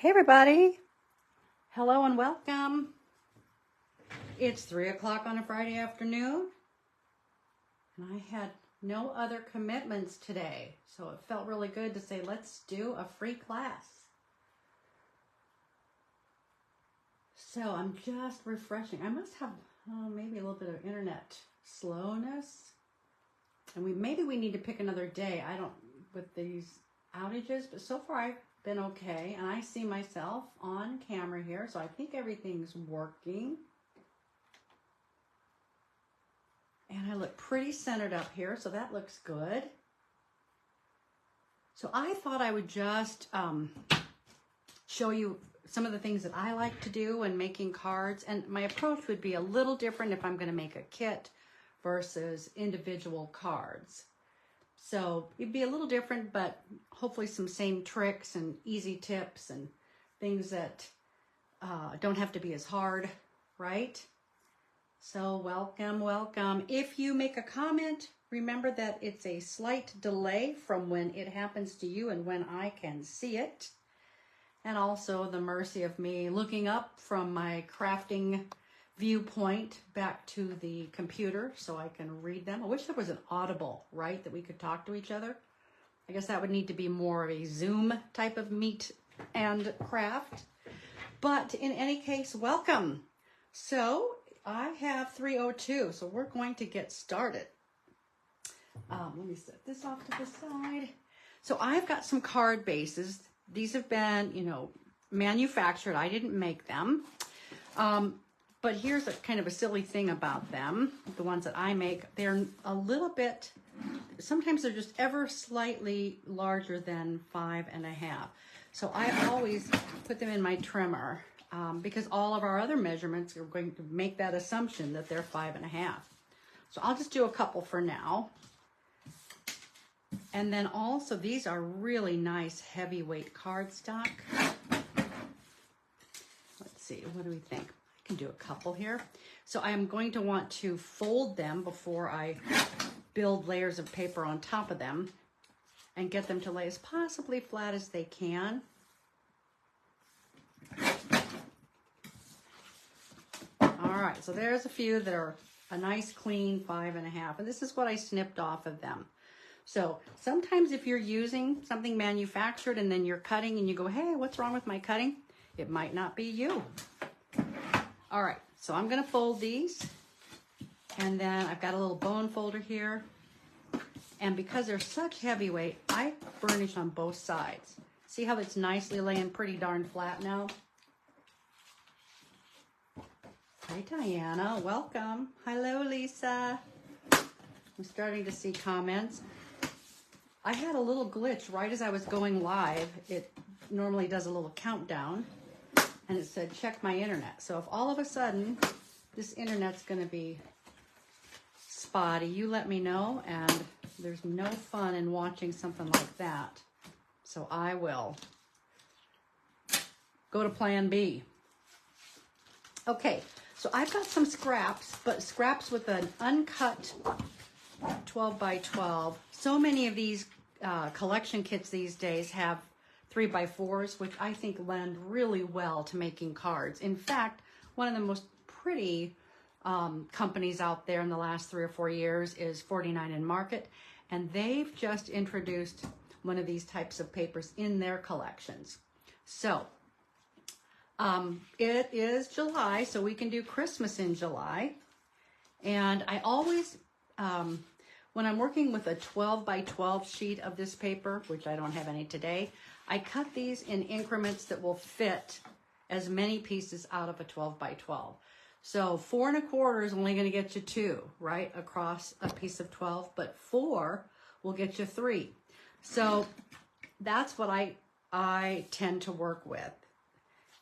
Hey everybody, hello and welcome. It's 3 o'clock on a Friday afternoon and I had no other commitments today, so it felt really good to say let's do a free class. So I'm just refreshing. I must have maybe a little bit of internet slowness, and maybe we need to pick another day. I don't with these outages, but so far I've been okay, and I see myself on camera here, so I think everything's working. And I look pretty centered up here, so that looks good. So I thought I would just show you some of the things that I like to do when making cards, and my approach would be a little different if I'm going to make a kit versus individual cards. So it'd be a little different, but hopefully some same tricks and easy tips and things that don't have to be as hard, right? So welcome, welcome. If you make a comment, remember that it's a slight delay from when it happens to you and when I can see it. And also the mercy of me looking up from my crafting viewpoint back to the computer so I can read them. I wish there was an audible, right, that we could talk to each other. I guess that would need to be more of a Zoom type of meet and craft. But in any case, welcome. So I have 3:02, so we're going to get started. Let me set this off to the side. So I've got some card bases. These have been, manufactured. I didn't make them. But here's a kind of a silly thing about them. The ones that I make, they're a little bit, sometimes they're just ever slightly larger than 5.5. So I always put them in my trimmer because all of our other measurements are going to make that assumption that they're 5.5. So I'll just do a couple for now. And then also these are really nice heavyweight cardstock. Let's see, what do we think? I can do a couple here. So I am going to want to fold them before I build layers of paper on top of them and get them to lay as possibly flat as they can. All right, so there's a few that are a nice clean 5.5, and this is what I snipped off of them. So sometimes if you're using something manufactured and then you're cutting and you go, hey, what's wrong with my cutting? It might not be you. All right, so I'm gonna fold these, and then I've got a little bone folder here. And because they're such heavyweight, I burnish on both sides. See how it's nicely laying pretty darn flat now? Hi, Diana, welcome. Hello, Lisa. I'm starting to see comments. I had a little glitch right as I was going live. It normally does a little countdown, and it said, check my internet. So if all of a sudden this internet's gonna be spotty, you let me know, and there's no fun in watching something like that. So I will go to plan B. Okay, so I've got some scraps, but scraps with an uncut 12 by 12. So many of these collection kits these days have 3x4s, which I think lend really well to making cards. In fact, one of the most pretty companies out there in the last 3 or 4 years is 49 and Market, and they've just introduced one of these types of papers in their collections. So it is July, so we can do Christmas in July. And I always, when I'm working with a 12 by 12 sheet of this paper, which I don't have any today, I cut these in increments that will fit as many pieces out of a 12 by 12. So 4 1/4 is only going to get you 2, right, across a piece of 12, but 4 will get you 3. So that's what I tend to work with.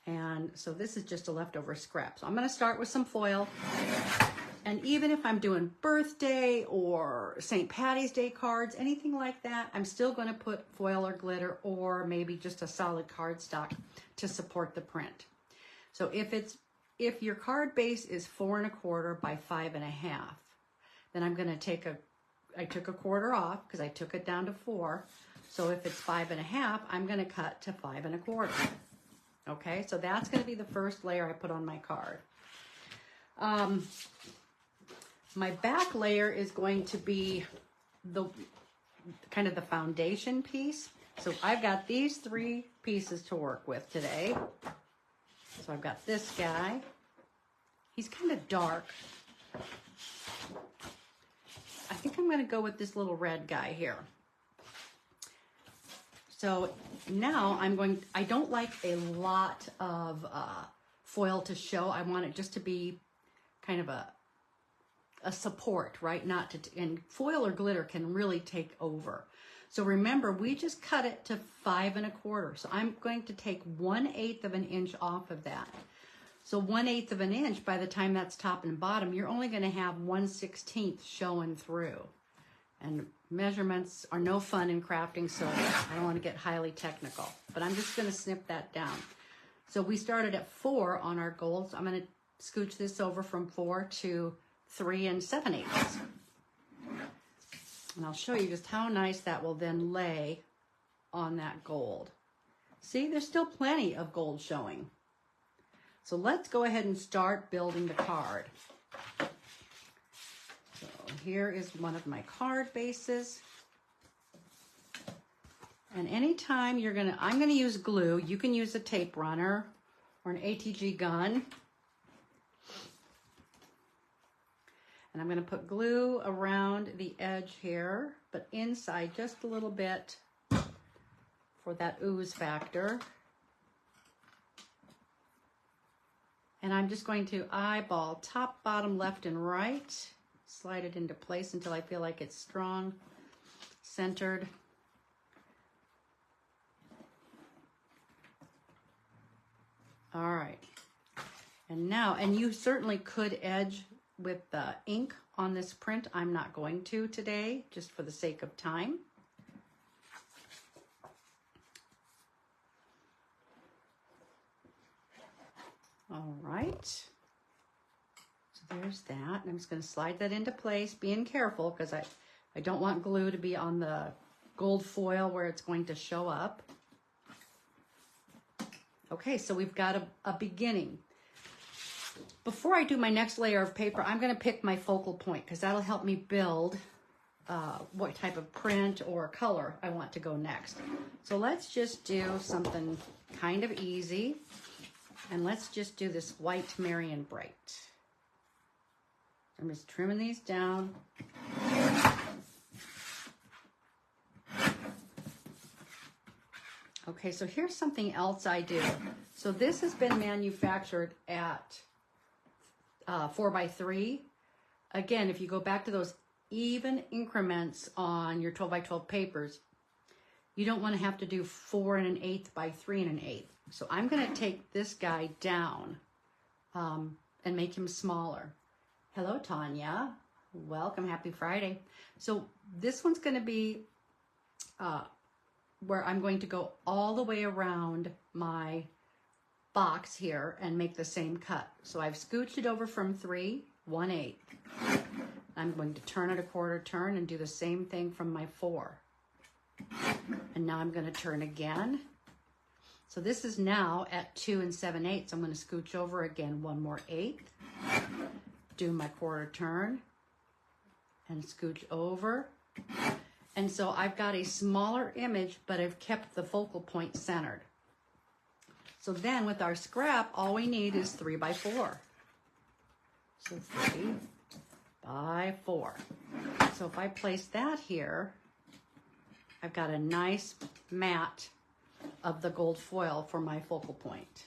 And so this is just a leftover scrap. So I'm going to start with some foil. And even if I'm doing birthday or St. Patty's Day cards, anything like that, I'm still going to put foil or glitter or maybe just a solid cardstock to support the print. So if your card base is 4 1/4 by 5.5, then I'm going to I took a quarter off because I took it down to 4. So if it's 5.5, I'm going to cut to 5 1/4. Okay, so that's going to be the first layer I put on my card. My back layer is going to be the kind of the foundation piece. So I've got these 3 pieces to work with today. So I've got this guy. He's kind of dark. I think I'm going to go with this little red guy here. So now I don't like a lot of foil to show. I want it just to be kind of a support, right? Not to, and foil or glitter can really take over. So remember, we just cut it to 5 1/4. So I'm going to take 1/8 of an inch off of that. So 1/8 of an inch, by the time that's top and bottom, you're only going to have 1/16 showing through. And measurements are no fun in crafting, so I don't want to get highly technical. But I'm just going to snip that down. So we started at 4 on our gold. So I'm going to scooch this over from 4 to 3 7/8. And I'll show you just how nice that will then lay on that gold. See, there's still plenty of gold showing. So let's go ahead and start building the card. So here is one of my card bases. And anytime I'm gonna use glue, you can use a tape runner or an ATG gun. And I'm going to put glue around the edge here, but inside just a little bit for that ooze factor. And I'm just going to eyeball top, bottom, left, and right. Slide it into place until I feel like it's strong, centered. All right. And now, and you certainly could edge with the ink on this print. I'm not going to today, just for the sake of time. All right. So there's that. And I'm just going to slide that into place, being careful because I don't want glue to be on the gold foil where it's going to show up. Okay, so we've got a beginning. Before I do my next layer of paper, I'm going to pick my focal point because that'll help me build what type of print or color I want to go next. So let's just do something kind of easy. And let's just do this white Marion Bright. I'm just trimming these down. Okay, so here's something else I do. So this has been manufactured at 4x3. Again, if you go back to those even increments on your 12x12 papers, you don't want to have to do 4 1/8 by 3 1/8. So I'm going to take this guy down and make him smaller. Hello, Tanya. Welcome. Happy Friday. So this one's going to be where I'm going to go all the way around my box here and make the same cut. So I've scooched it over from 3 1/8. I'm going to turn it a quarter turn and do the same thing from my 4. And now I'm going to turn again. So this is now at 2 7/8. I'm going to scooch over again 1 more 1/8. Do my quarter turn and scooch over. And so I've got a smaller image, but I've kept the focal point centered. So then with our scrap, all we need is 3 by 4. So 3 by 4. So if I place that here, I've got a nice mat of the gold foil for my focal point.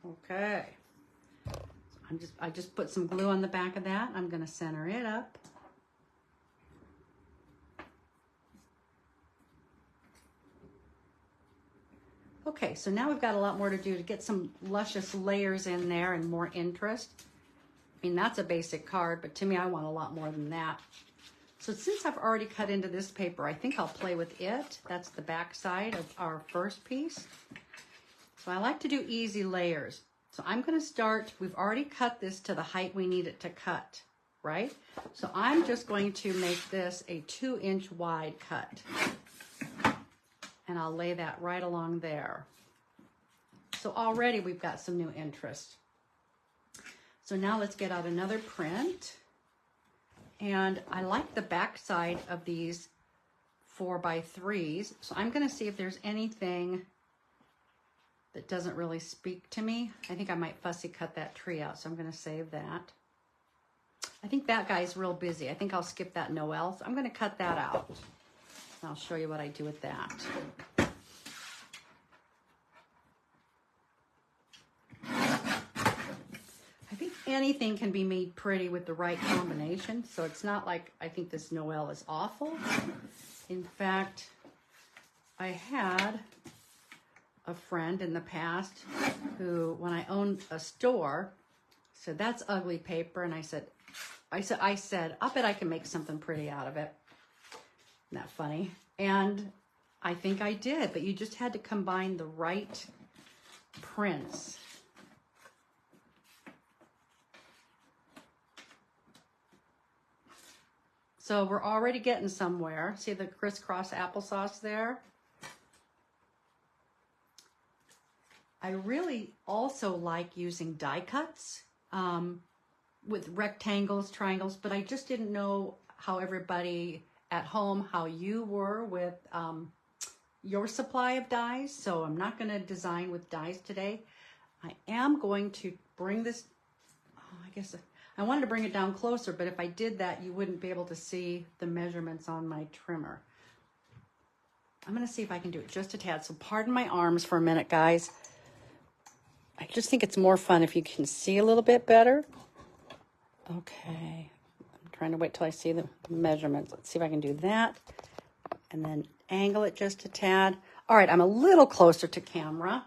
Okay. So I just put some glue on the back of that. I'm going to center it up. Okay, so now we've got a lot more to do to get some luscious layers in there and more interest. I mean, that's a basic card, but to me, I want a lot more than that. So since I've already cut into this paper, I think I'll play with it. That's the back side of our first piece. So I like to do easy layers. So I'm going to start, we've already cut this to the height we need it to cut, right? So I'm just going to make this a 2-inch wide cut. And I'll lay that right along there. So already we've got some new interest. So now let's get out another print. And I like the back side of these 4x3s. So I'm gonna see if there's anything that doesn't really speak to me. I think I might fussy cut that tree out, so I'm gonna save that. I think that guy's real busy. I think I'll skip that Noel. So I'm gonna cut that out. And I'll show you what I do with that. I think anything can be made pretty with the right combination. So it's not like I think this Noel is awful. In fact, I had a friend in the past who, when I owned a store, said, "That's ugly paper." And I said, "I'll bet I can make something pretty out of it." Isn't that funny? And I think I did, but you just had to combine the right prints. So we're already getting somewhere. See the crisscross applesauce there? I really also like using die cuts with rectangles, triangles, but I just didn't know how everybody at home, how you were with your supply of dies. So I'm not going to design with dies today. I am going to bring this, I guess I wanted to bring it down closer, but if I did that, you wouldn't be able to see the measurements on my trimmer. I'm going to see if I can do it just a tad. So pardon my arms for a minute, guys. I just think it's more fun if you can see a little bit better. Okay. I'm trying to wait till I see the measurements. Let's see if I can do that. And then angle it just a tad. All right, I'm a little closer to camera.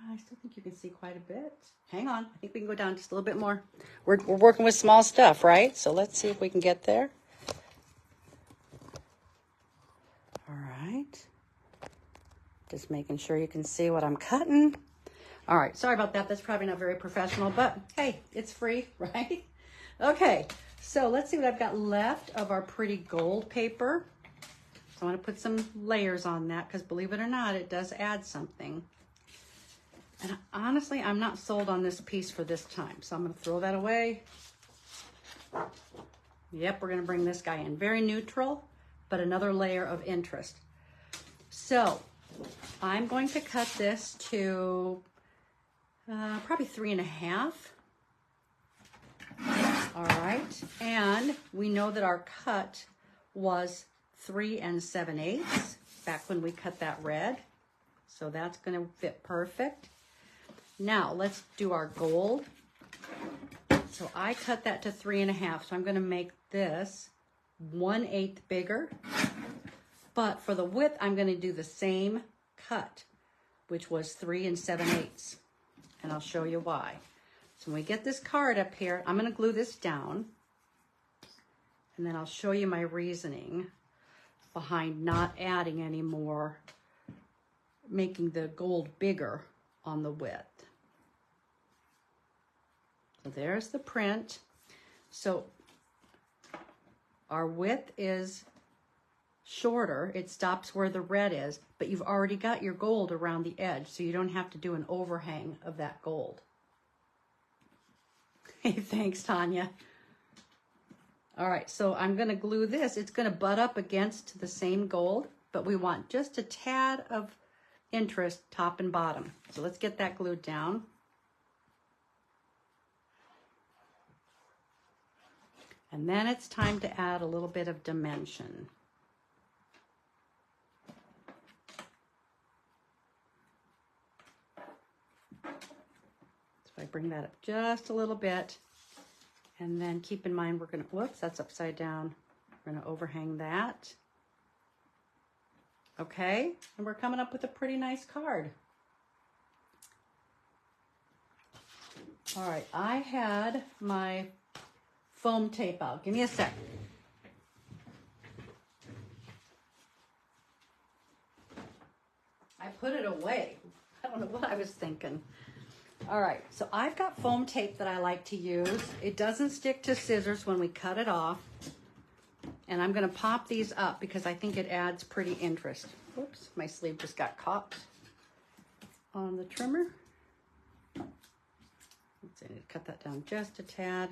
I still think you can see quite a bit. Hang on, I think we can go down just a little bit more. We're working with small stuff, right? So let's see if we can get there. All right. Just making sure you can see what I'm cutting. All right, sorry about that. That's probably not very professional, but hey, it's free, right? Okay, so let's see what I've got left of our pretty gold paper. So I want to put some layers on that because believe it or not, it does add something. And honestly, I'm not sold on this piece for this time. So I'm going to throw that away. Yep, we're going to bring this guy in. Very neutral, but another layer of interest. So I'm going to cut this to probably 3.5. All right. And we know that our cut was 3 7/8 back when we cut that red. So that's going to fit perfect. Now let's do our gold. So I cut that to 3.5. So I'm going to make this 1/8 bigger. But for the width, I'm going to do the same cut, which was 3 7/8. And I'll show you why. So when we get this card up here, I'm going to glue this down. And then I'll show you my reasoning behind not adding any more, making the gold bigger on the width. So there's the print. So our width is shorter. It stops where the red is, but you've already got your gold around the edge, so you don't have to do an overhang of that gold. Hey, thanks, Tanya. All right, so I'm going to glue this. It's going to butt up against the same gold, but we want just a tad of interest top and bottom. So let's get that glued down. And then it's time to add a little bit of dimension. So I bring that up just a little bit. And then keep in mind, we're going to, whoops, that's upside down. We're going to overhang that. Okay, and we're coming up with a pretty nice card. All right, I had my foam tape out. Give me a sec. I put it away. I don't know what I was thinking. All right, so I've got foam tape that I like to use. It doesn't stick to scissors when we cut it off. And I'm gonna pop these up because I think it adds pretty interest. Oops, my sleeve just got caught on the trimmer. Let's see, I need to cut that down just a tad.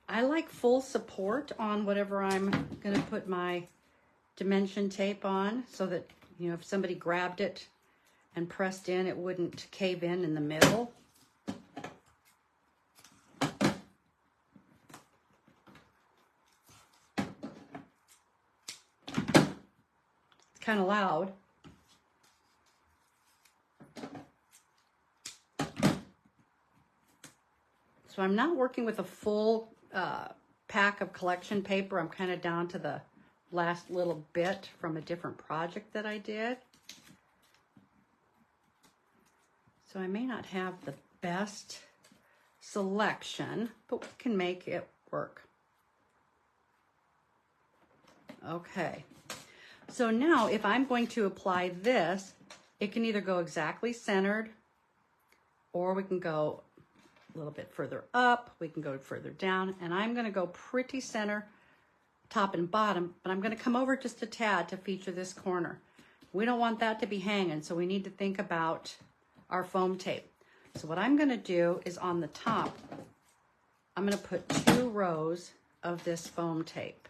I like full support on whatever I'm gonna put my dimension tape on so that, you know, if somebody grabbed it and pressed in, it wouldn't cave in the middle. It's kind of loud. So I'm not working with a full pack of collection paper. I'm kind of down to the last little bit from a different project that I did. So I may not have the best selection, but we can make it work. Okay. So now if I'm going to apply this, it can either go exactly centered, or we can go a little bit further up, we can go further down, and I'm gonna go pretty center, top and bottom, but I'm gonna come over just a tad to feature this corner. We don't want that to be hanging, so we need to think about our foam tape. So what I'm gonna do is on the top, I'm gonna put 2 rows of this foam tape.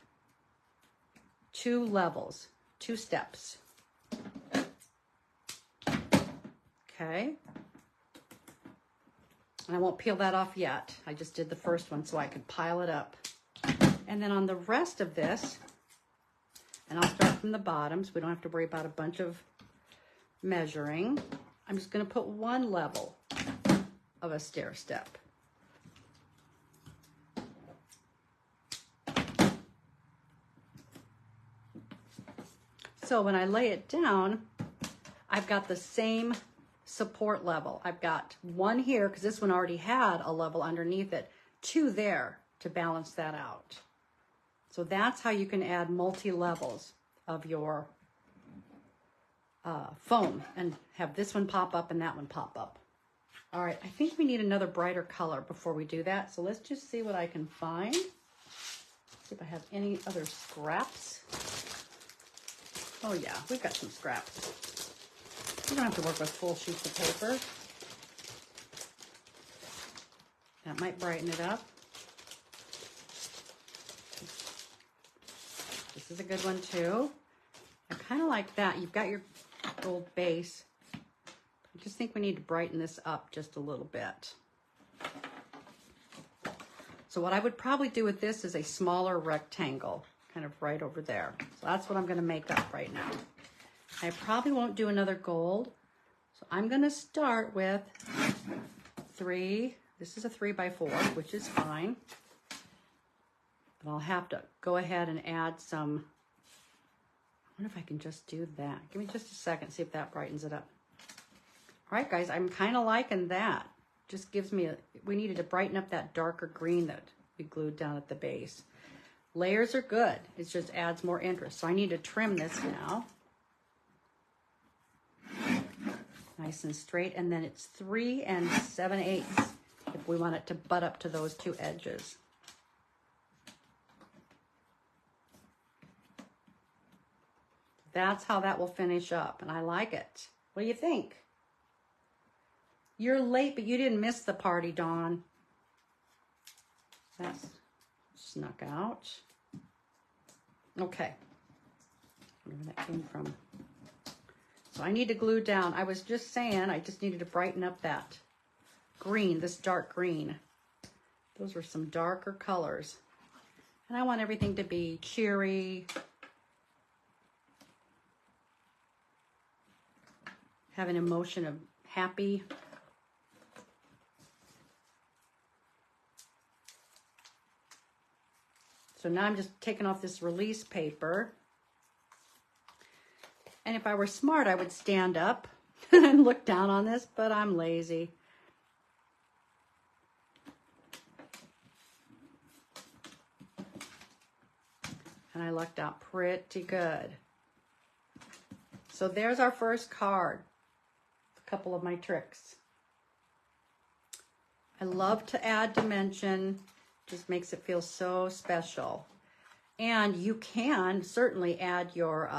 2 levels, 2 steps. Okay. And I won't peel that off yet. I just did the first one so I could pile it up. And then on the rest of this, and I'll start from the bottom so we don't have to worry about a bunch of measuring. I'm just gonna put 1 level of a stair step. So when I lay it down, I've got the same support level. I've got 1 here because this one already had a level underneath it, 2 there to balance that out. So that's how you can add multi-levels of your foam and have this one pop up and that one pop up. All right, I think we need another brighter color before we do that. So let's just see what I can find. See if I have any other scraps. Oh yeah, we've got some scraps. You don't have to work with full sheets of paper. That might brighten it up. This is a good one too. I kind of like that. You've got your gold base. I just think we need to brighten this up just a little bit. So what I would probably do with this is a smaller rectangle, kind of right over there. So that's what I'm going to make up right now. I probably won't do another gold. So I'm going to start with 3. This is a 3x4, which is fine. But I'll have to go ahead and add some. I wonder if I can just do that. Give me just a second, see if that brightens it up. All right, guys, I'm kind of liking that. Just gives me we needed to brighten up that darker green that we glued down at the base. Layers are good. It just adds more interest. So I need to trim this now. Nice and straight. And then it's 3 7/8 if we want it to butt up to those 2 edges. That's how that will finish up, and I like it. What do you think? You're late, but you didn't miss the party, Dawn. That's snuck out. Okay. Where that came from. So I need to glue down. I was just saying I just needed to brighten up that green, this dark green. Those were some darker colors. And I want everything to be cheery. Have an emotion of happy. So now I'm just taking off this release paper. And if I were smart, I would stand up and look down on this, but I'm lazy. And I lucked out pretty good. So there's our first card. A couple of my tricks. I love to add dimension. Just makes it feel so special. And you can certainly add your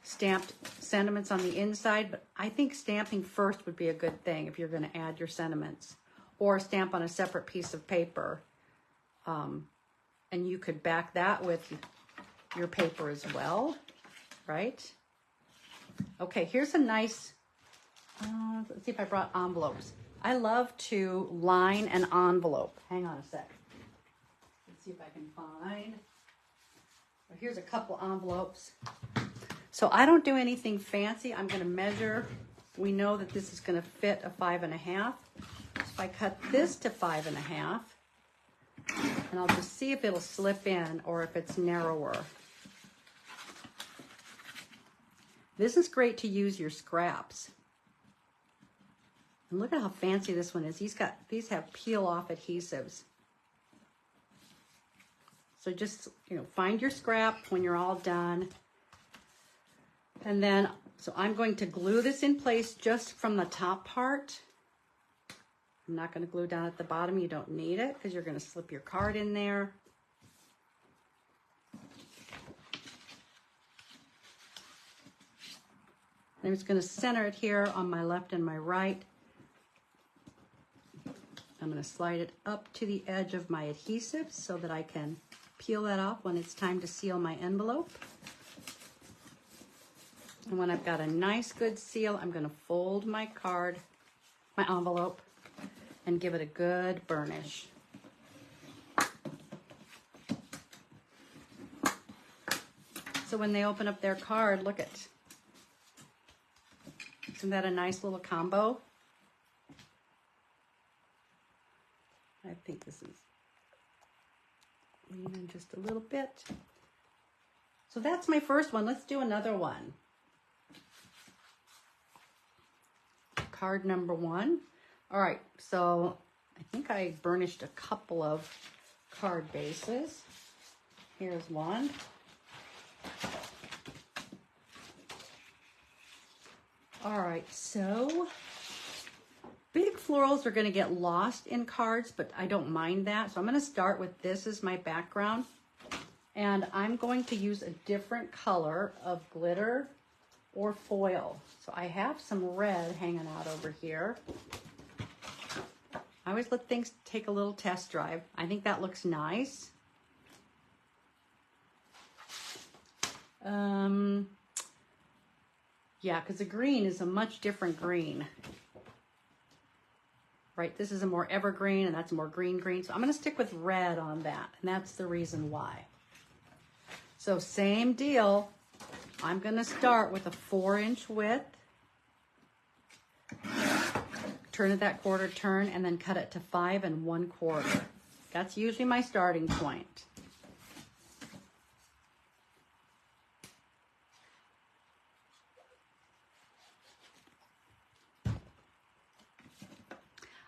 stamped sentiments on the inside, but I think stamping first would be a good thing if you're going to add your sentiments, or stamp on a separate piece of paper. And you could back that with your paper as well, right? Okay, here's a nice, let's see if I brought envelopes. I love to line an envelope. Hang on a sec. Let's see if I can find. Well, here's a couple envelopes. So I don't do anything fancy. I'm going to measure. We know that this is going to fit a 5.5. So if I cut this to 5.5, and I'll just see if it'll slip in or if it's narrower. This is great to use your scraps. And look at how fancy this one is. These have peel off adhesives. So just, find your scrap when you're all done. And then, so I'm going to glue this in place just from the top part. I'm not going to glue down at the bottom. You don't need it because you're going to slip your card in there. I'm just going to center it here on my left and my right. I'm going to slide it up to the edge of my adhesive so that I can peel that off when it's time to seal my envelope. And when I've got a nice good seal, I'm going to fold my card, my envelope, and give it a good burnish. So when they open up their card, look at, isn't that a nice little combo? I think this is leaning just a little bit. So that's my first one. Let's do another one. Card number 1. All right, so I think I burnished a couple of card bases. Here's one. All right, so big florals are going to get lost in cards, but I don't mind that. So I'm going to start with this as my background. And I'm going to use a different color of glitter or foil. So I have some red hanging out over here. I always let things take a little test drive. I think that looks nice. Yeah, because the green is a much different green. Right, this is a more evergreen and that's a more green. So I'm going to stick with red on that, and that's the reason why. So same deal. I'm going to start with a 4-inch width. Turn it that quarter turn and then cut it to 5 1/4. That's usually my starting point.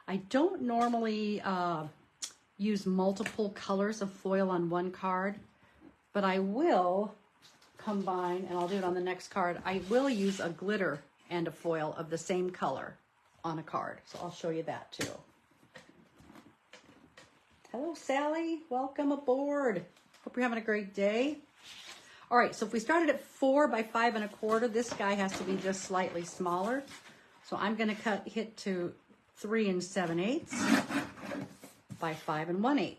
I don't normally use multiple colors of foil on one card, but I will combine, and I'll do it on the next card, I will use a glitter and a foil of the same color on a card. So I'll show you that too. Hello, Sally. Welcome aboard. Hope you're having a great day. All right, so if we started at 4 by 5 1/4, this guy has to be just slightly smaller. So I'm going to hit to 3 7/8 by 5 1/8.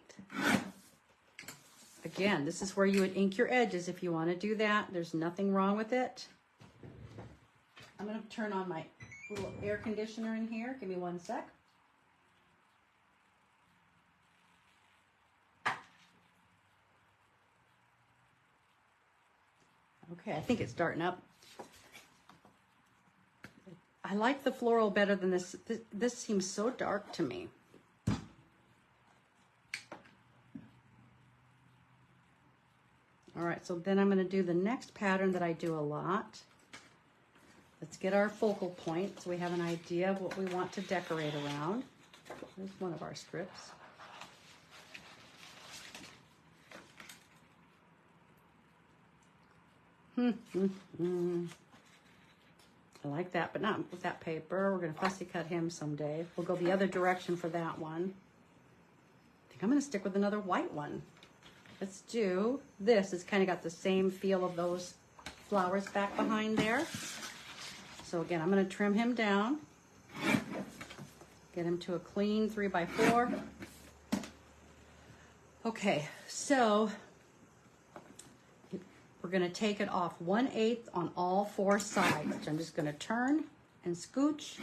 Again, this is where you would ink your edges if you want to do that. There's nothing wrong with it. I'm going to turn on my little air conditioner in here. Give me one sec. Okay, I think it's starting up. I like the floral better than this. This seems so dark to me. All right, so then I'm going to do the next pattern that I do a lot. Let's get our focal point so we have an idea of what we want to decorate around. There's one of our strips. I I like that, but not with that paper. We're gonna fussy cut him someday. We'll go the other direction for that one. I think I'm gonna stick with another white one. Let's do this. It's kind of got the same feel of those flowers back behind there. So again, I'm gonna trim him down. Get him to a clean 3x4. Okay, so we're gonna take it off 1/8 on all 4 sides. So I'm just gonna turn and scooch,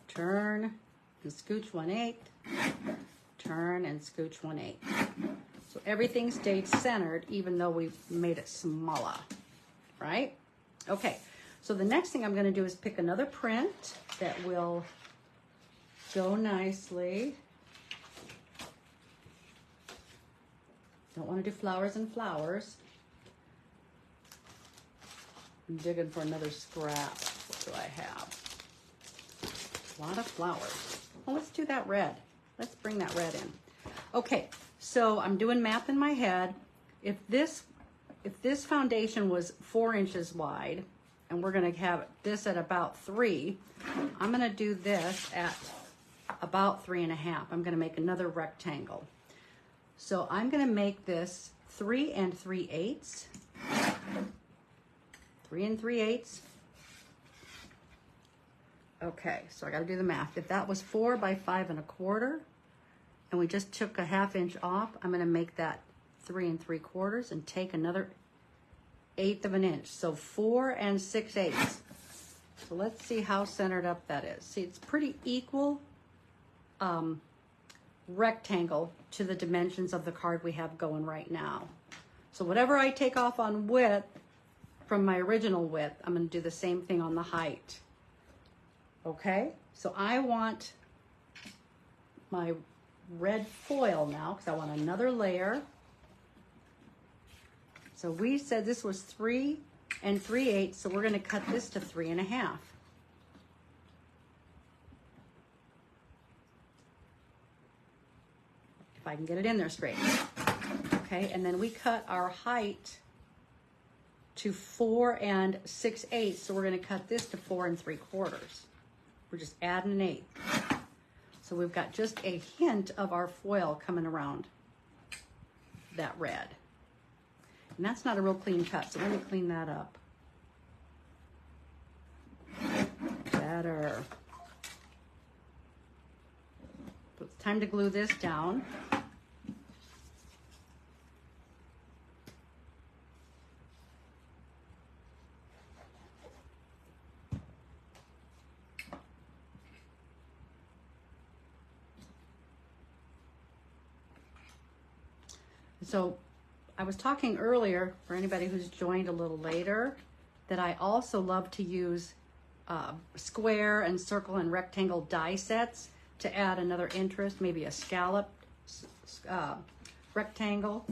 turn and scooch 1/8, turn and scooch 1/8. So everything stayed centered even though we've made it smaller, right? Okay, so the next thing I'm gonna do is pick another print that will go nicely. Don't want to do flowers and flowers. I'm digging for another scrap. What do I have? A lot of flowers. Well, let's do that red. Let's bring that red in. Okay, so I'm doing math in my head. If this foundation was 4 inches wide, and we're gonna have this at about 3, I'm gonna do this at about 3.5. I'm gonna make another rectangle. So I'm gonna make this 3 3/8. 3 3/8. Okay, so I gotta do the math. If that was 4 by 5 1/4, and we just took a 1/2 inch off, I'm gonna make that 3 3/4 and take another 1/8 of an inch. So 4 6/8. So let's see how centered up that is. See, it's pretty equal rectangle to the dimensions of the card we have going right now. So whatever I take off on width from my original width, I'm going to do the same thing on the height. Okay, so I want my red foil now because I want another layer. So we said this was 3 3/8, so we're going to cut this to 3.5. If I can get it in there straight. Okay, and then we cut our height to 4 6/8, so we're going to cut this to 4 3/4. We're just adding an 1/8. So we've got just a hint of our foil coming around that red. And that's not a real clean cut, so let me clean that up. Better. So it's time to glue this down. So I was talking earlier, for anybody who's joined a little later, that I also love to use square and circle and rectangle die sets to add another interest, maybe a scalloped rectangle.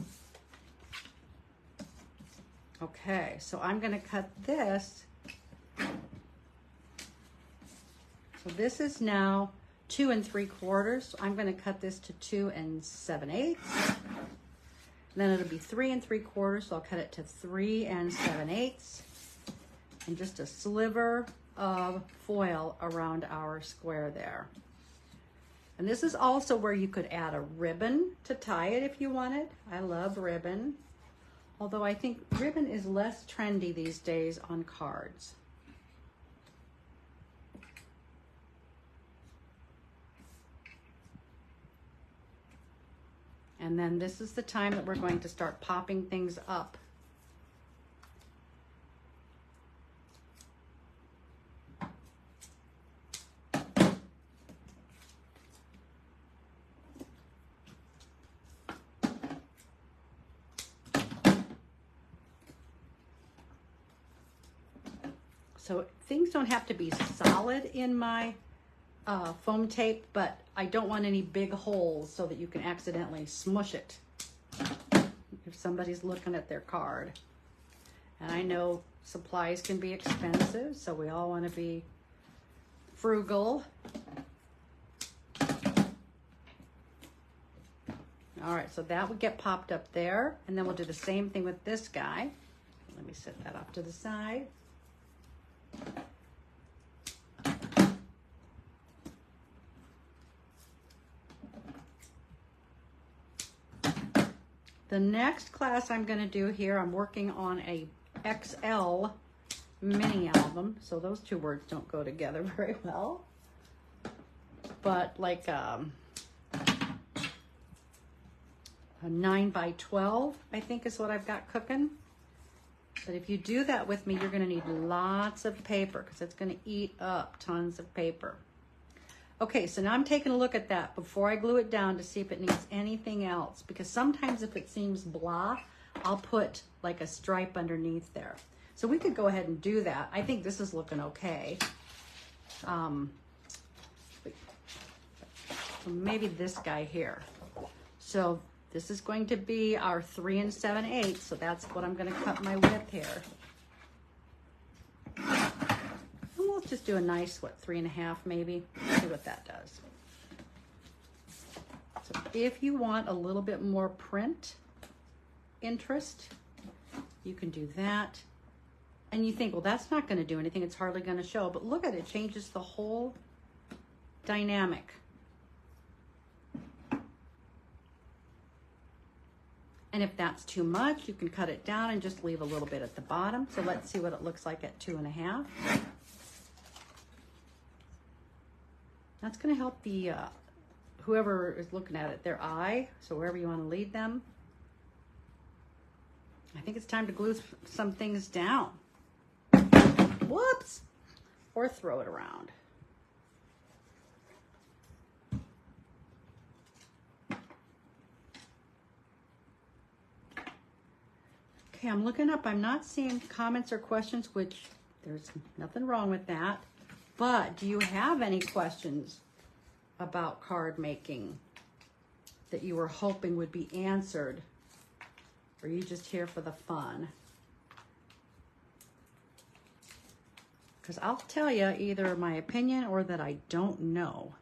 Okay, so I'm going to cut this. So this is now 2 3/4. So I'm going to cut this to 2 7/8. Then it'll be 3 3/4, so I'll cut it to 3 7/8, and just a sliver of foil around our square there. And this is also where you could add a ribbon to tie it if you wanted. I love ribbon, although I think ribbon is less trendy these days on cards. And then this is the time that we're going to start popping things up. So things don't have to be solid in my foam tape, but I don't want any big holes so that you can accidentally smush it if somebody's looking at their card. And I know supplies can be expensive, so we all want to be frugal. All right, so that would get popped up there, and then we'll do the same thing with this guy. Let me set that off to the side. The next class I'm going to do here, I'm working on a XL mini album. So those two words don't go together very well. But like a 9 by 12, I think is what I've got cooking. But if you do that with me, you're going to need lots of paper because it's going to eat up tons of paper. Okay, so now I'm taking a look at that before I glue it down to see if it needs anything else. Because sometimes if it seems blah, I'll put like a stripe underneath there. So we could go ahead and do that. I think this is looking okay. Maybe this guy here. So this is going to be our 3 7/8, so that's what I'm going to cut my width here. And we'll just do a nice, what, 3.5 maybe. See what that does. So if you want a little bit more print interest, you can do that. And you think, well, that's not going to do anything. It's hardly going to show. But look at it. It changes the whole dynamic. And if that's too much, you can cut it down and just leave a little bit at the bottom. So let's see what it looks like at 2.5. That's going to help the whoever is looking at it, their eye. So wherever you want to lead them. I think it's time to glue some things down. Whoops! Or throw it around. Okay, I'm looking up. I'm not seeing comments or questions, which there's nothing wrong with that. But do you have any questions about card making that you were hoping would be answered? Or are you just here for the fun? Because I'll tell you either my opinion or that I don't know.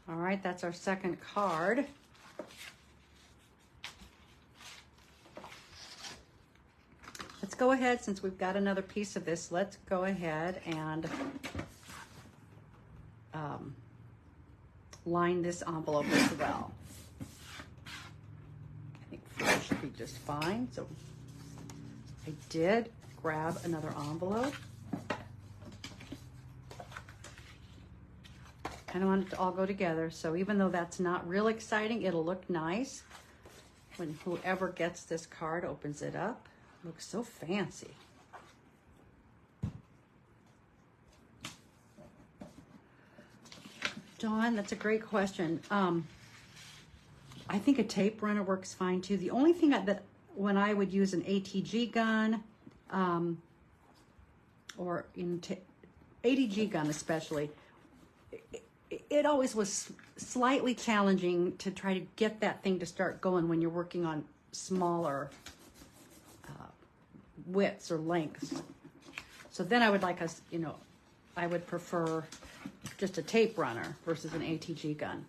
All right, that's our second card. Let's go ahead, since we've got another piece of this, let's go ahead and line this envelope as well. I think 4 should be just fine. So I did grab another envelope. I don't want it to all go together, so even though that's not real exciting, it'll look nice when whoever gets this card opens it up. It looks so fancy. Dawn, that's a great question. I think a tape runner works fine too. The only thing that when I would use an ATG gun, or in ATG gun especially, it always was slightly challenging to try to get that thing to start going when you're working on smaller widths or lengths. So then I would like us, I would prefer just a tape runner versus an ATG gun.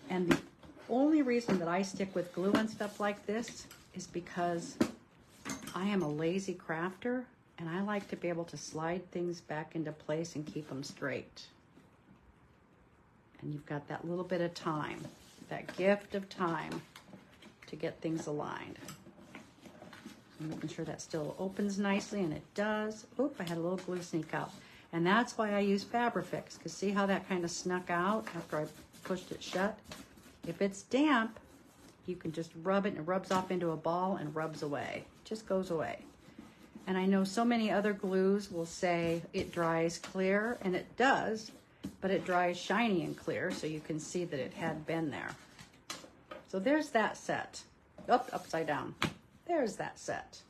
And the only reason that I stick with glue and stuff like this is because I am a lazy crafter and I like to be able to slide things back into place and keep them straight. And you've got that little bit of time, that gift of time to get things aligned. I'm making sure that still opens nicely, and it does. Oop, I had a little glue sneak out. And that's why I use Fabrifix, because see how that kind of snuck out after I pushed it shut? If it's damp, you can just rub it, and it rubs off into a ball and rubs away. It just goes away. And I know so many other glues will say it dries clear, and it does, but it dries shiny and clear, so you can see that it had been there. So there's that set. Upside down. There's that set.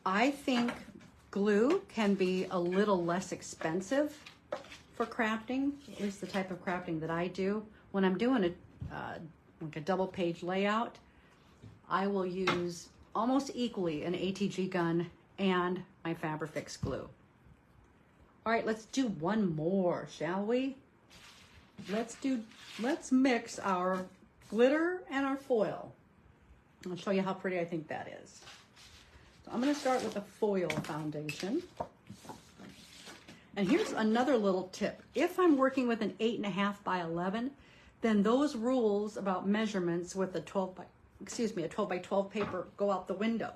I think glue can be a little less expensive for crafting, at least the type of crafting that I do. When I'm doing like a double page layout, I will use almost equally an ATG gun and my Fabrifix glue. All right, let's do one more, shall we? Let's mix our glitter and our foil. I'll show you how pretty I think that is. So I'm gonna start with a foil foundation. And here's another little tip. If I'm working with an 8.5 by 11, then those rules about measurements with a 12 by 12 paper go out the window,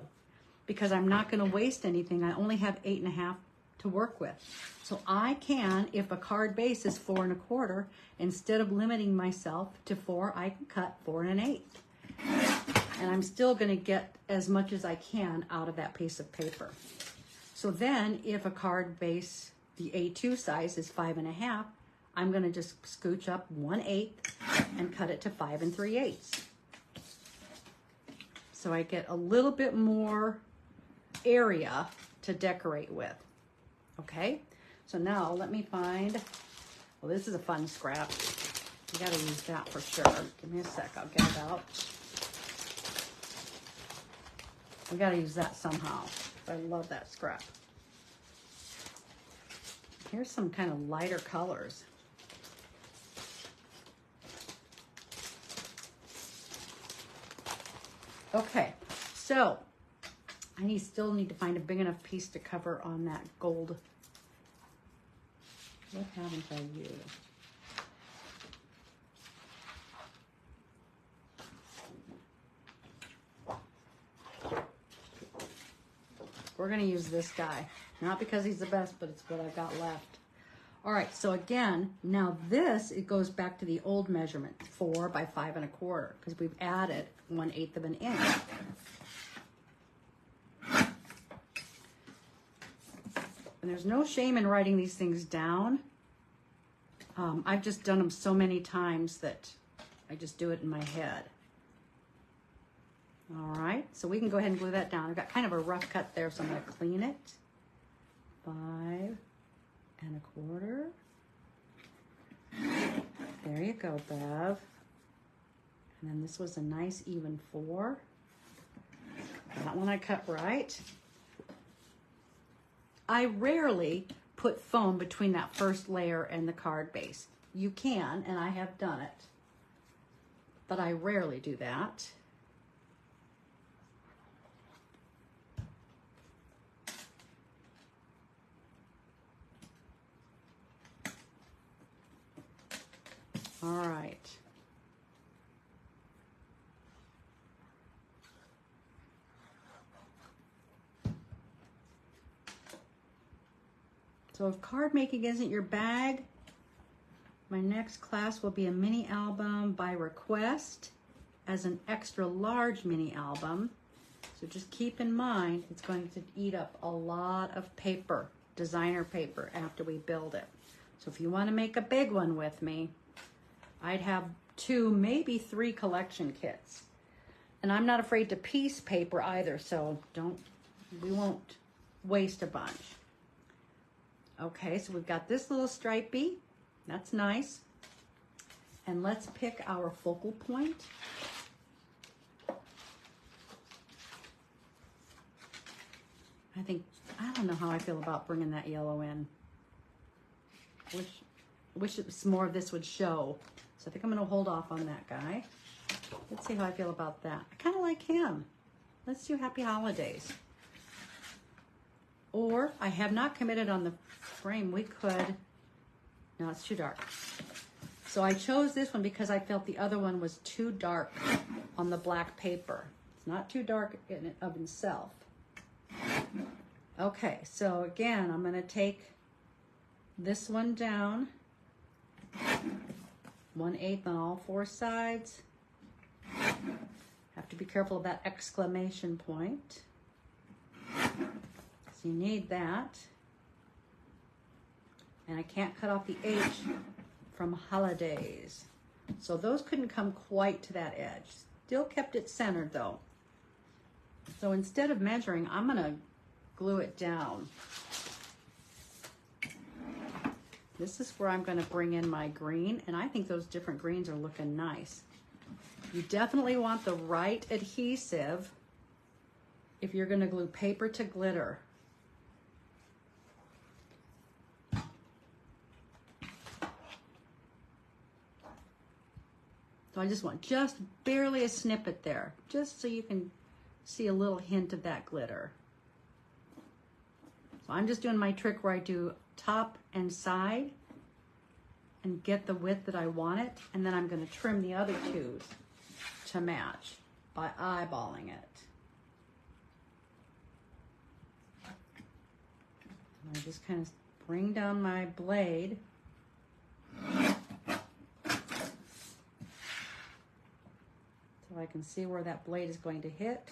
because I'm not gonna waste anything. I only have 8.5 to work with. So I can, if a card base is 4 1/4, instead of limiting myself to 4, I can cut 4 1/8. And I'm still gonna get as much as I can out of that piece of paper. So then if a card base, the A2 size is 5 1/2, I'm gonna just scooch up 1/8 and cut it to 5 3/8. So I get a little bit more area to decorate with. Okay, so now let me find, well, this is a fun scrap. You gotta use that for sure. Give me a sec, I'll get it out. We gotta use that somehow. I love that scrap. Here's some kind of lighter colors. Okay, so I still need to find a big enough piece to cover on that gold. What haven't I used? We're gonna use this guy. Not because he's the best, but it's what I've got left. All right, so again, now this, it goes back to the old measurement, 4 by 5 1/4, because we've added 1/8 of an inch. And there's no shame in writing these things down. I've just done them so many times that I just do it in my head. All right, so we can go ahead and glue that down. I've got kind of a rough cut there, so I'm gonna clean it. 5 1/4. There you go, Bev. And then this was a nice even 4. That one I cut right. I rarely put foam between that first layer and the card base. You can, and I have done it, but I rarely do that. All right. So if card making isn't your bag, my next class will be a mini album by request as an extra large mini album. So just keep in mind, it's going to eat up a lot of paper, designer paper, after we build it. So if you want to make a big one with me, I'd have 2, maybe 3 collection kits. And I'm not afraid to piece paper either, so we won't waste a bunch. Okay, so we've got this little stripey. That's nice. And let's pick our focal point. I don't know how I feel about bringing that yellow in. Wish it was more of this would show. So I think I'm gonna hold off on that guy. Let's see how I feel about that. I kind of like him. Let's do Happy Holidays. Or I have not committed on the frame. We could, no, it's too dark. So I chose this one because I felt the other one was too dark on the black paper. It's not too dark in and of itself. Okay, so again, I'm gonna take this one down, 1/8 on all 4 sides. Have to be careful of that exclamation point. So you need that. And I can't cut off the H from holidays. So those couldn't come quite to that edge. Still kept it centered though. So instead of measuring, I'm gonna glue it down. This is where I'm gonna bring in my green, and I think those different greens are looking nice. You definitely want the right adhesive if you're going to glue paper to glitter. So I just want just barely a snippet there, just so you can see a little hint of that glitter. So I'm just doing my trick where I do top and side and get the width that I want it, and then I'm going to trim the other twos to match by eyeballing it. And I just kind of bring down my blade so I can see where that blade is going to hit.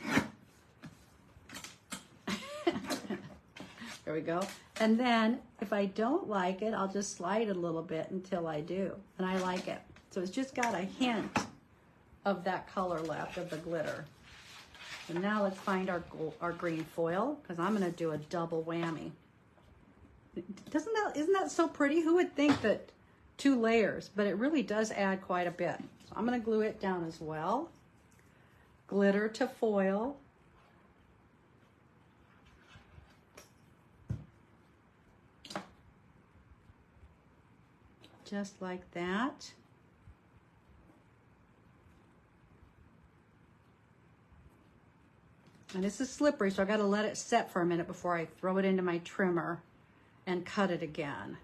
There we go. And then if I don't like it, I'll just slide it a little bit until I do. And I like it. So it's just got a hint of that color left, of the glitter. And now let's find our green foil, because I'm going to do a double whammy. Isn't that so pretty? Who would think that 2 layers, but it really does add quite a bit. So I'm going to glue it down as well. Glitter to foil. Just like that. And this is slippery, so I got to let it set for a minute before I throw it into my trimmer and cut it again.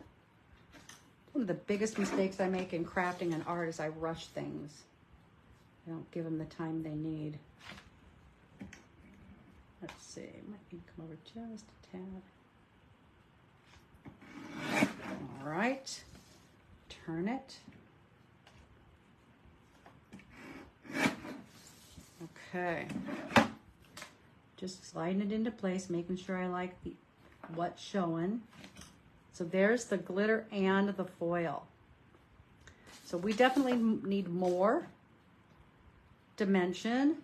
One of the biggest mistakes I make in crafting and art is I rush things. I don't give them the time they need. Let's see, might need to come over just a tad. All right, turn it. Okay, just sliding it into place, making sure I like what's showing. So there's the glitter and the foil. So we definitely need more dimension.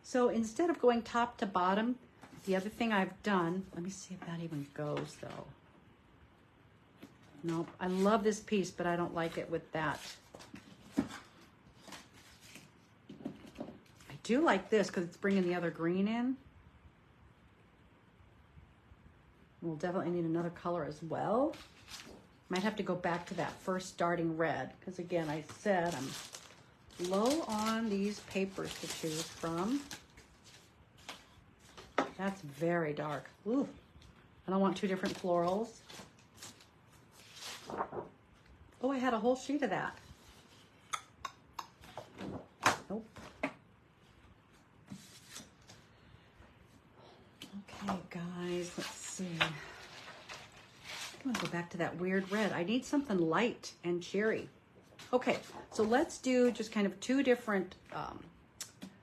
So instead of going top to bottom, the other thing I've done, let me see if that even goes though. Nope, I love this piece, but I don't like it with that. I do like this because it's bringing the other green in. We'll definitely need another color as well. Might have to go back to that first starting red, because again, I said I'm low on these papers to choose from. That's very dark. Ooh, I don't want 2 different florals. Oh, I had a whole sheet of that. Nope. Okay, guys, let's see. I'm gonna go back to that weird red. I need something light and cheery. Okay, so let's do just kind of 2 different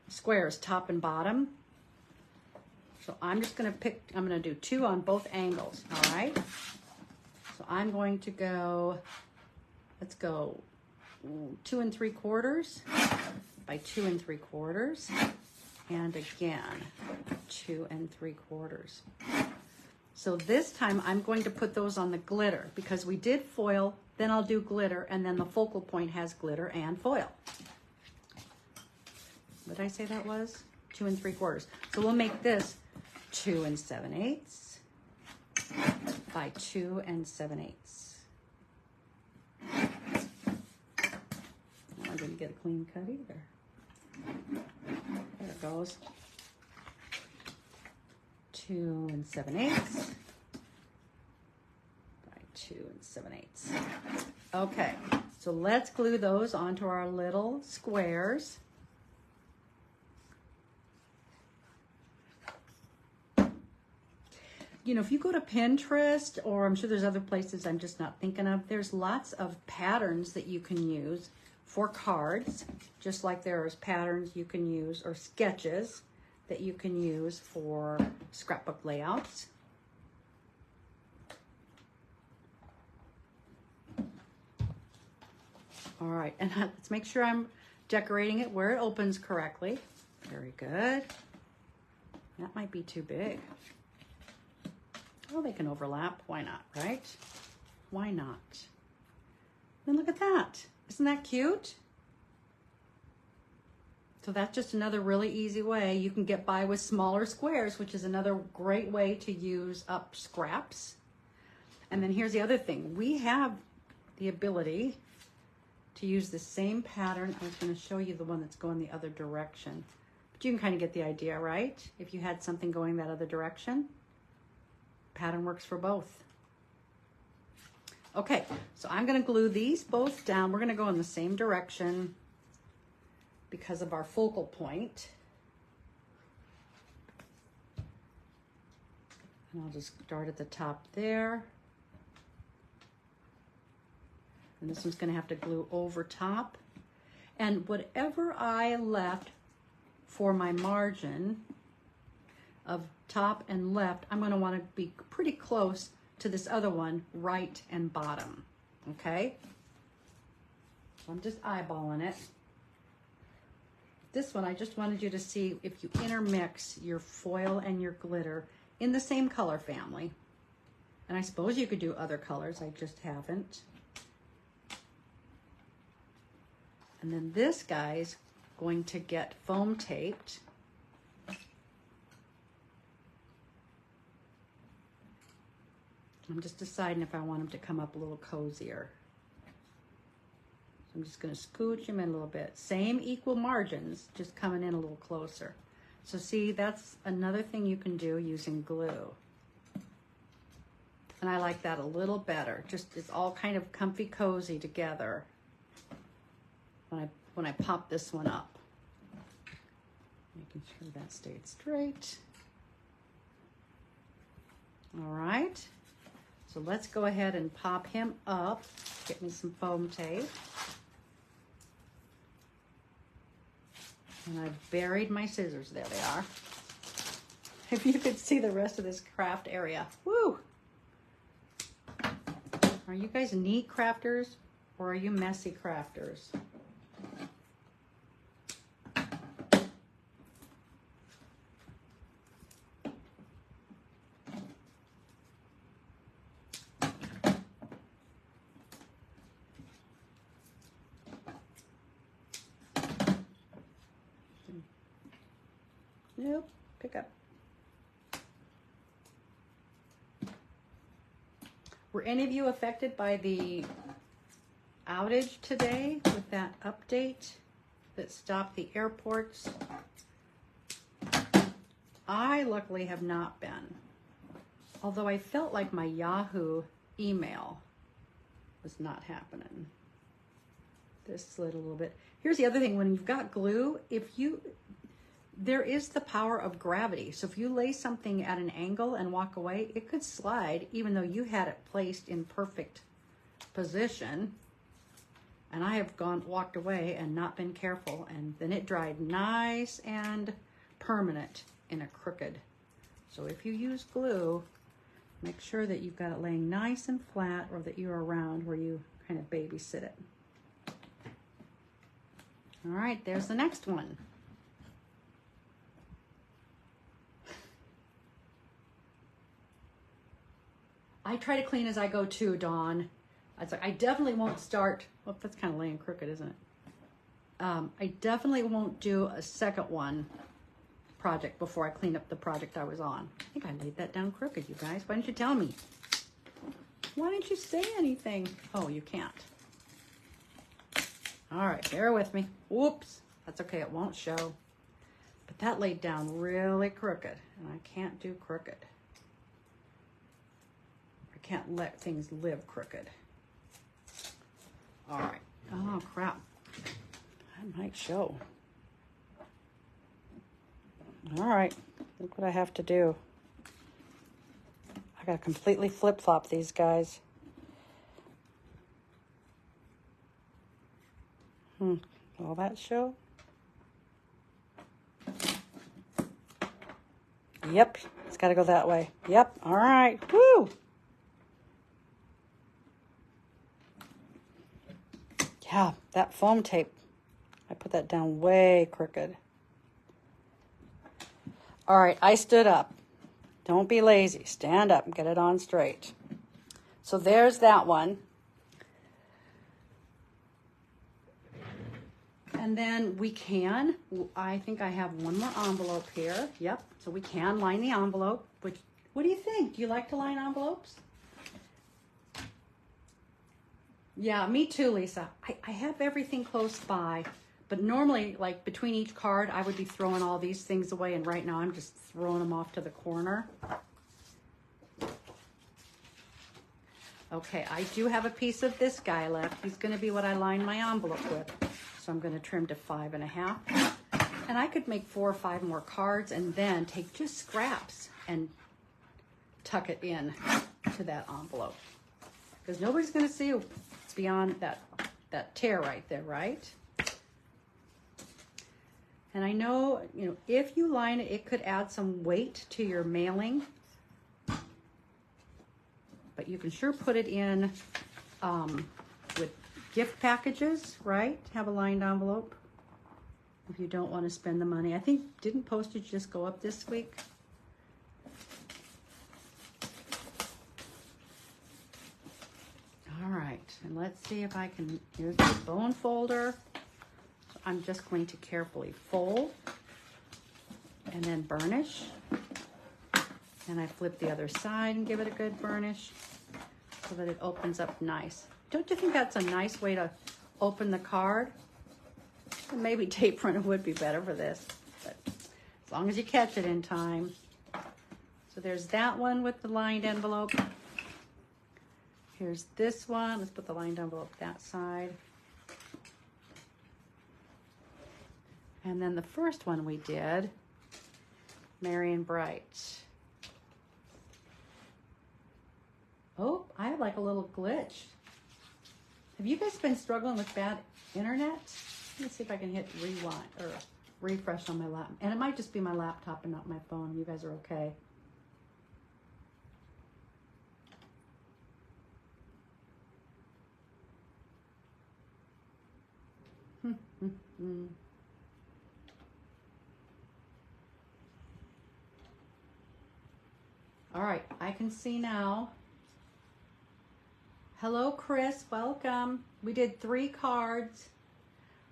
squares, top and bottom. So I'm just gonna I'm gonna do 2 on both angles, all right? So I'm going to go, let's go 2 3/4 by 2 3/4. And again, 2 3/4. So this time I'm going to put those on the glitter because we did foil, then I'll do glitter, and then the focal point has glitter and foil. What did I say that was? 2 3/4. So we'll make this 2 7/8 by 2 7/8. I didn't get a clean cut either. There it goes. 2 7/8 by 2 7/8. Okay, so let's glue those onto our little squares. You know, if you go to Pinterest, or I'm sure there's other places I'm just not thinking of, there's lots of patterns that you can use for cards, just like there's patterns you can use, or sketches that you can use for scrapbook layouts. All right, and let's make sure I'm decorating it where it opens correctly. Very good. That might be too big. Well, they can overlap. Why not, right? Why not? And look at that. Isn't that cute? So that's just another really easy way. You can get by with smaller squares, which is another great way to use up scraps. And then here's the other thing. We have the ability to use the same pattern. I was going to show you the one that's going the other direction. But you can kind of get the idea, right? If you had something going that other direction, pattern works for both. Okay, so I'm going to glue these both down. We're going to go in the same direction because of our focal point. And I'll just start at the top there. And this one's going to have to glue over top. And whatever I left for my margin of top and left, I'm going to want to be pretty close to this other one, right and bottom. Okay? So I'm just eyeballing it. This one, I just wanted you to see if you intermix your foil and your glitter in the same color family. And I suppose you could do other colors, I just haven't. And then this guy's going to get foam taped. I'm just deciding if I want him to come up a little cozier. So I'm just going to scooch him in a little bit. Same equal margins, just coming in a little closer. So see, that's another thing you can do using glue. And I like that a little better. Just it's all kind of comfy cozy together when I pop this one up. Making sure that stayed straight. All right. So let's go ahead and pop him up. Get me some foam tape. And I've buried my scissors. There they are. If you could see the rest of this craft area. Woo! Are you guys neat crafters or are you messy crafters? Nope, pick up. Were any of you affected by the outage today with that update that stopped the airports? I luckily have not been. Although I felt like my Yahoo email was not happening. This slid a little bit. Here's the other thing, when you've got glue, there is the power of gravity. So if you lay something at an angle and walk away, it could slide even though you had it placed in perfect position. And I have walked away and not been careful, and then it dried nice and permanent in a crooked. So if you use glue, make sure that you've got it laying nice and flat, or that you're around where you kind of babysit it. All right, there's the next one. I try to clean as I go too, Dawn. I definitely won't start, well, that's kind of laying crooked, isn't it? I definitely won't do a second one project before I clean up the project I was on. I think I laid that down crooked, you guys. Why didn't you tell me? Why didn't you say anything? Oh, you can't. All right, bear with me. Whoops, that's okay, it won't show. But that laid down really crooked, and I can't do crooked. Can't let things live crooked. All right. Oh, crap. That might show. All right. Look what I have to do. I got to completely flip-flop these guys. Will that show? Yep. It's got to go that way. Yep. All right. Woo! Yeah, that foam tape, I put that down way crooked. All right, I stood up. Don't be lazy. Stand up and get it on straight. So there's that one. And then I think I have one more envelope here. Yep, so we can line the envelope. What do you think? Do you like to line envelopes? Yeah, me too, Lisa. I have everything close by, but normally, like between each card, I would be throwing all these things away, and right now I'm just throwing them off to the corner. Okay, I do have a piece of this guy left. He's going to be what I line my envelope with. So I'm going to trim to 5.5. And I could make 4 or 5 more cards and then take just scraps and tuck it in to that envelope. Because nobody's going to see it's beyond that tear right there, right? And I know, if you line it, it could add some weight to your mailing. But you can sure put it in with gift packages, right? Have a lined envelope if you don't want to spend the money. I think, didn't postage just go up this week? All right, and let's see if I can, here's the bone folder. So I'm just going to carefully fold and then burnish. And I flip the other side and give it a good burnish so that it opens up nice. Don't you think that's a nice way to open the card? And maybe tape runner would be better for this, but as long as you catch it in time. So there's that one with the lined envelope. Here's this one. Let's put the lined envelope that side. And then the first one we did, Merry and Bright. Oh, I have like a little glitch. Have you guys been struggling with bad internet? Let me see if I can hit rewind or refresh on my laptop. And it might just be my laptop and not my phone. You guys are okay. All right, I can see now. Hello, Chris, welcome. We did 3 cards.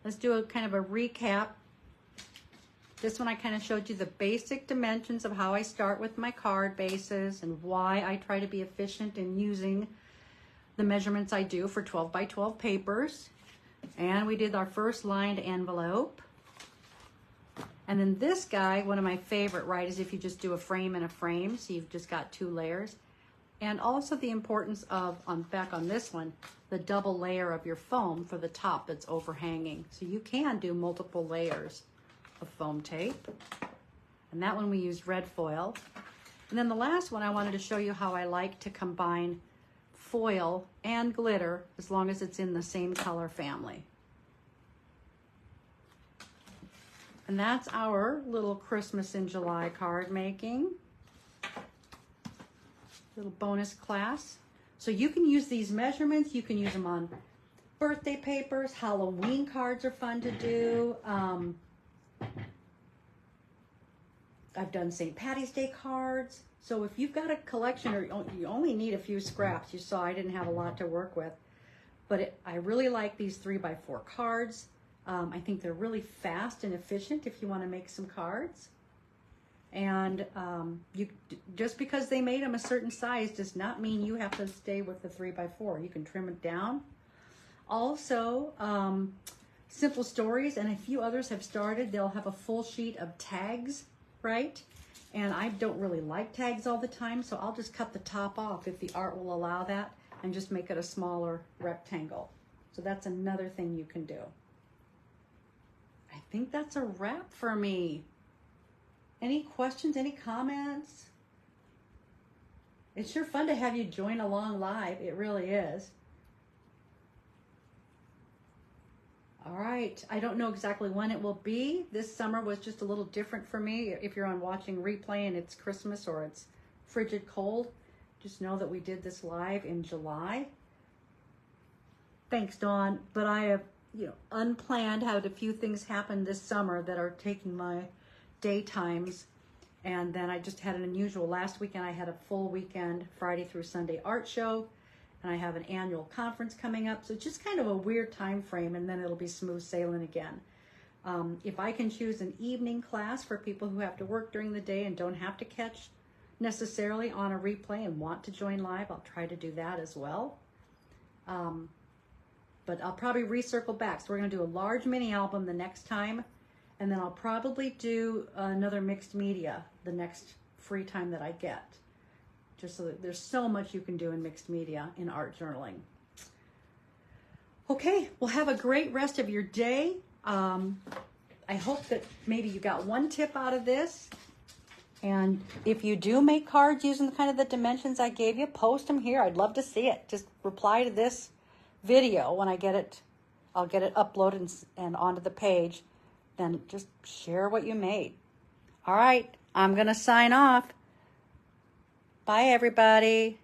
Let's do a kind of a recap. This one I kind of showed you the basic dimensions of how I start with my card bases and why I try to be efficient in using the measurements I do for 12 by 12 papers. And we did our first lined envelope. And then this guy, one of my favorite, right, is if you just do a frame and a frame, so you've just got 2 layers. And also the importance of, back on this one, the double layer of your foam for the top that's overhanging. So you can do multiple layers of foam tape. And that one we used red foil. And then the last one I wanted to show you how I like to combine foil and glitter as long as it's in the same color family. And that's our little Christmas in July card making. Little bonus class. So you can use these measurements. You can use them on birthday papers. Halloween cards are fun to do. I've done St. Patty's Day cards. So if you've got a collection or you only need a few scraps, you saw I didn't have a lot to work with. But I really like these 3x4 cards. I think they're really fast and efficient if you want to make some cards. And just because they made them a certain size does not mean you have to stay with the 3x4. You can trim it down. Also, Simple Stories and a few others have started. They'll have a full sheet of tags, right? And I don't really like tags all the time, so I'll just cut the top off if the art will allow that and just make it a smaller rectangle. So that's another thing you can do. I think that's a wrap for me. Any questions, any comments? It's sure fun to have you join along live. It really is. All right, I don't know exactly when it will be. This summer was just a little different for me. If you're on watching replay and it's Christmas or it's frigid cold, just know that we did this live in July. Thanks, Dawn. But I have, unplanned, had a few things happen this summer that are taking my daytimes. And then I just had an unusual, last weekend I had a full weekend, Friday through Sunday art show. And I have an annual conference coming up. So it's just kind of a weird time frame, and then it'll be smooth sailing again. If I can choose an evening class for people who have to work during the day and don't have to catch necessarily on a replay and want to join live, I'll try to do that as well. But I'll probably recircle back. So we're going to do a large mini album the next time, and then I'll probably do another mixed media the next free time that I get. Just so that there's so much you can do in mixed media in art journaling. Okay, well, have a great rest of your day. I hope that maybe you got one tip out of this. And if you do make cards using the kind of the dimensions I gave you, post them here. I'd love to see it. Just reply to this video when I get it. I'll get it uploaded and onto the page. Then just share what you made. All right, I'm going to sign off. Bye, everybody.